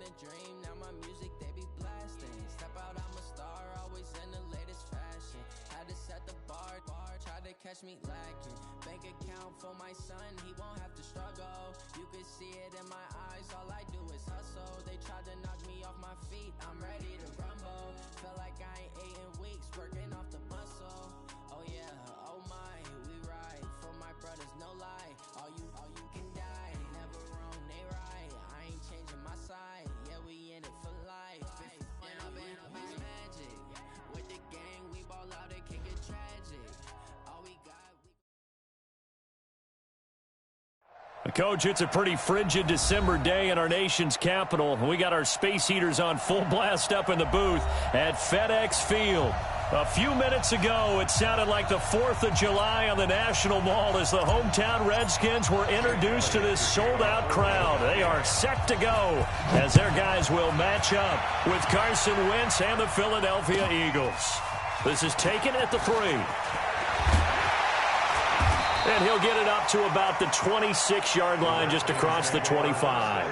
in a dream, now my music they be blasting. Step out, I'm a star, always in the latest fashion. Had to set the bar, try to catch me lacking. Bank account for my son, he won't have to struggle. You can see it in my eyes, all I do is hustle. They tried to knock me off my feet, I'm ready to rumble. Feel like I ain't ate in weeks, working off the muscle. Oh yeah, oh my, we ride for my brothers, no lie. All you can die, never wrong, they right. I ain't changing my side, yeah, we in it for life. Up is magic. With the gang, we ball out, it can get tragic. All we got. Coach, it's a pretty frigid December day in our nation's capital. We got our space heaters on full blast up in the booth at FedEx Field. A few minutes ago, it sounded like the 4th of July on the National Mall as the hometown Redskins were introduced to this sold-out crowd. They are set to go as their guys will match up with Carson Wentz and the Philadelphia Eagles. This is taken at the 3. And he'll get it up to about the 26-yard line, just across the 25.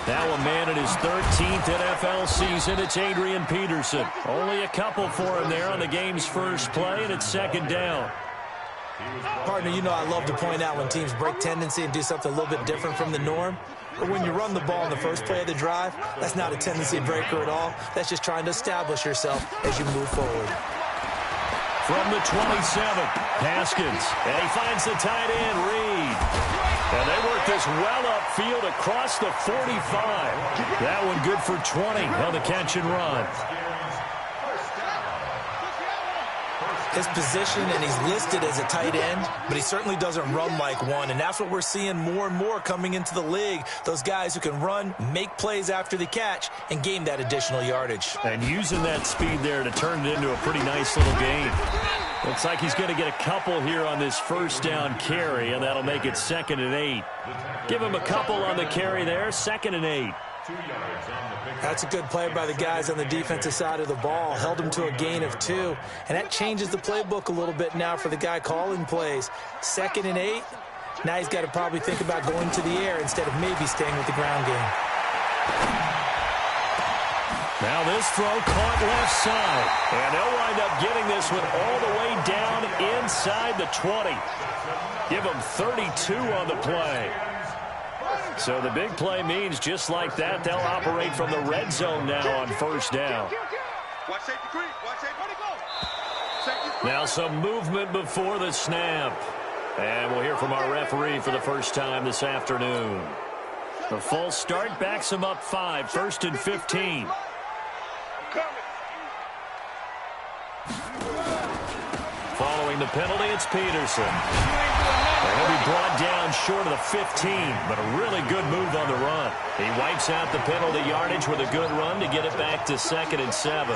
Now a man in his 13th NFL season, it's Adrian Peterson. Only a couple for him there on the game's first play, and it's second down. Partner, you know I love to point out when teams break tendency and do something a little bit different from the norm. But when you run the ball in the first play of the drive, that's not a tendency breaker at all. That's just trying to establish yourself as you move forward. From the 27, Haskins, and he finds the tight end, Reed. And they work this well upfield across the 45. That one good for 20 on the catch and run. His position, and he's listed as a tight end, but he certainly doesn't run like one, and that's what we're seeing more and more coming into the league. Those guys who can run, make plays after the catch, and gain that additional yardage. And using that speed there to turn it into a pretty nice little game. Looks like he's going to get a couple here on this first down carry, and that'll make it 2nd and 8. Give him a couple on the carry there, 2nd and 8. That's a good play by the guys on the defensive side of the ball. Held him to a gain of 2. And that changes the playbook a little bit now for the guy calling plays. 2nd and 8. Now he's got to probably think about going to the air instead of maybe staying with the ground game. Now this throw caught left side. And they'll wind up getting this one all the way down inside the 20. Give him 32 on the play. So the big play means just like that, they'll operate from the red zone now on first down. Now some movement before the snap. And we'll hear from our referee for the first time this afternoon. The full start backs him up 5, 1st and 15. Following the penalty, it's Peterson. And he'll be brought down short of the 15, but a really good move on the run. He wipes out the penalty yardage with a good run to get it back to 2nd and 7.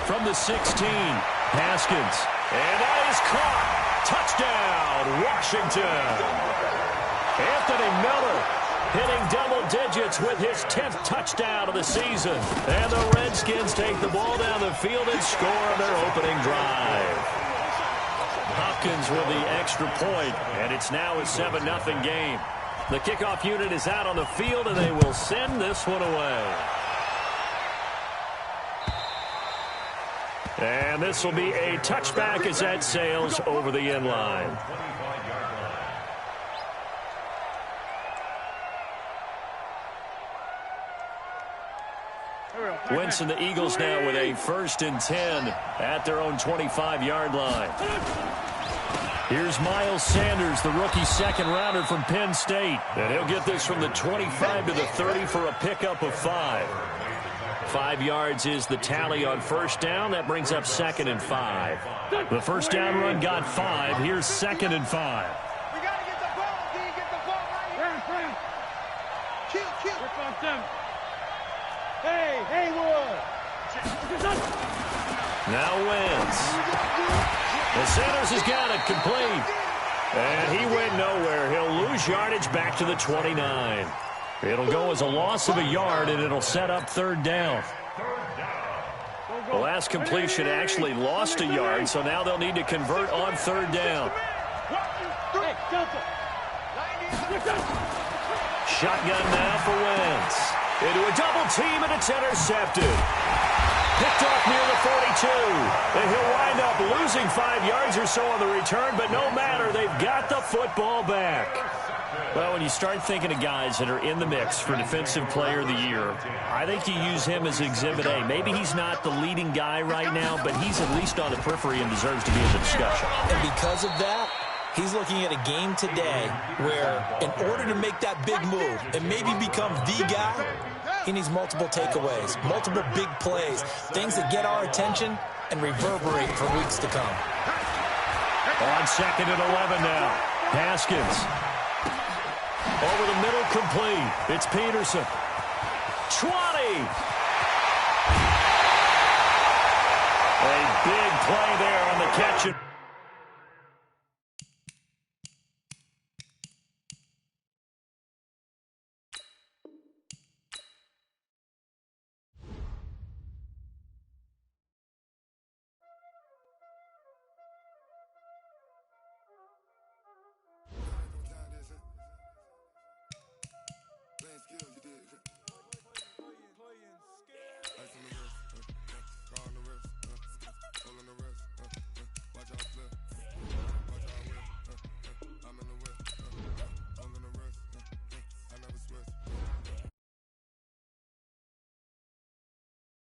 From the 16, Haskins. And that is caught. Touchdown, Washington. Anthony Miller hitting double digits with his 10th touchdown of the season. And the Redskins take the ball down the field and score on their opening drive. Hopkins with the extra point, and it's now a 7-0 game. The kickoff unit is out on the field, and they will send this one away. And this will be a touchback as that sails over the end line. Wentz and the Eagles now with a 1st and 10 at their own 25-yard line. Here's Miles Sanders, the rookie 2nd-rounder from Penn State. And he'll get this from the 25 to the 30 for a pickup of 5. 5 yards is the tally on first down. That brings up 2nd and 5. The first down run got 5. Here's 2nd and 5. We got to get the ball. Can you get the ball right here? Kill. Hey, Haywood. Now Wentz. The Sanders has got it complete. And he went nowhere. He'll lose yardage back to the 29. It'll go as a loss of a yard, and it'll set up third down. The last completion actually lost a yard, so now they'll need to convert on third down. Shotgun now for Wentz. Into a double team, and it's intercepted. Picked off near the 42. And he'll wind up losing 5 yards or so on the return, but no matter, they've got the football back. Well, when you start thinking of guys that are in the mix for Defensive Player of the Year, I think you use him as Exhibit A. Maybe he's not the leading guy right now, but he's at least on the periphery and deserves to be in the discussion. And because of that, he's looking at a game today where in order to make that big move and maybe become the guy, he needs multiple takeaways, multiple big plays, things that get our attention and reverberate for weeks to come. On second and 11 now. Haskins. Over the middle, complete. It's Peterson. 20. A big play there on the catch.